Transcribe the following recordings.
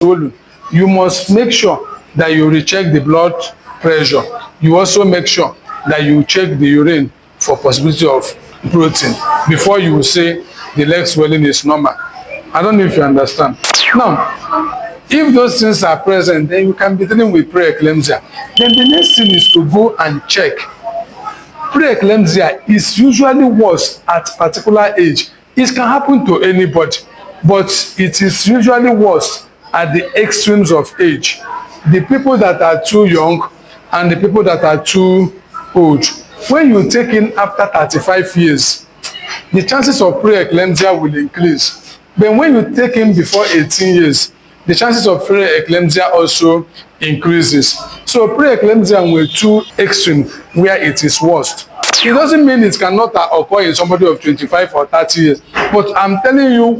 swollen, you must make sure that you recheck the blood pressure. You also make sure that you check the urine for possibility of protein before you will say the leg swelling is normal. I don't know if you understand. Now, if those things are present, then you can be dealing with pre-eclampsia. Then the next thing is to go and check. Pre-eclampsia is usually worse at particular age. It can happen to anybody, but it is usually worse at the extremes of age. The people that are too young and the people that are too old. When you take in after 35 years, the chances of pre-eclampsia will increase. But when you take in before 18 years, the chances of pre-eclampsia also increases. So pre-eclampsia will too extreme where it is worst. It doesn't mean it cannot occur in somebody of 25 or 30 years. But I'm telling you,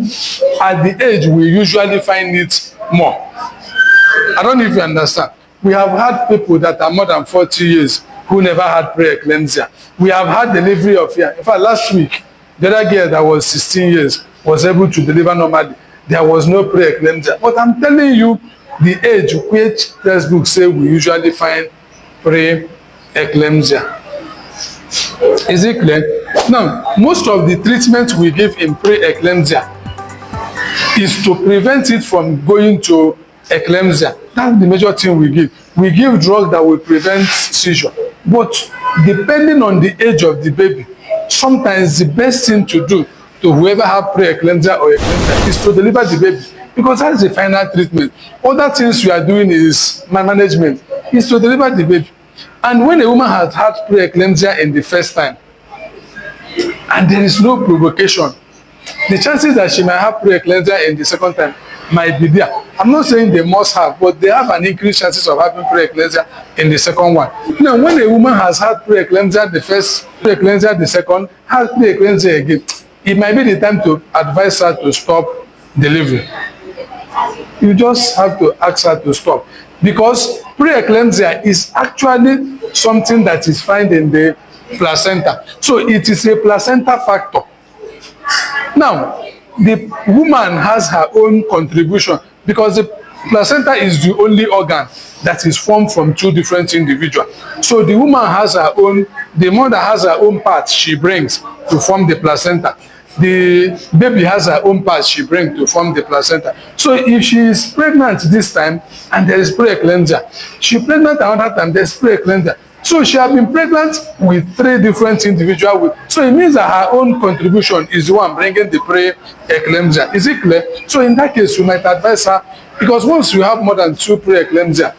at the age we usually find it more. I don't know if you understand. We have had people that are more than 40 years who never had pre-eclampsia. We have had delivery of, in fact, last week, the other girl that was 16 years was able to deliver normally. There was no pre-eclampsia. But I'm telling you, the age which textbooks say we usually find pre-eclampsia. Is it clear? Now, most of the treatment we give in pre-eclampsia is to prevent it from going to eclampsia. That's the major thing we give. We give drugs that will prevent seizure. But depending on the age of the baby, sometimes the best thing to do to whoever have pre-eclampsia or eclampsia is to deliver the baby, because that's the final treatment. Other things we are doing is management, is to deliver the baby. And when a woman has had pre-eclampsia in the first time, and there is no provocation, the chances that she might have pre-eclampsia in the second time might be there. I'm not saying they must have, but they have an increased chances of having pre-eclampsia in the second one. Now, when a woman has had pre-eclampsia the first, pre-eclampsia the second, has pre-eclampsia again, it might be the time to advise her to stop delivery. You just have to ask her to stop, because pre-eclampsia is actually something that is found in the placenta. So it is a placenta factor. Now, the woman has her own contribution, because the placenta is the only organ that is formed from two different individuals. So the woman has her own, the mother has her own part she brings to form the placenta. The baby has her own part she brings to form the placenta. So if she is pregnant this time and there is pre-eclampsia, she is pregnant another time, there is pre-eclampsia. So she has been pregnant with 3 different individuals. So it means that her own contribution is the one bringing the pre-eclampsia. Is it clear? So in that case, you might advise her, because once you have more than 2 pre-eclampsia,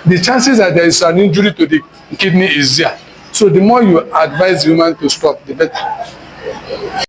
the chances that there is an injury to the kidney is there. So the more you advise the woman to stop, the better.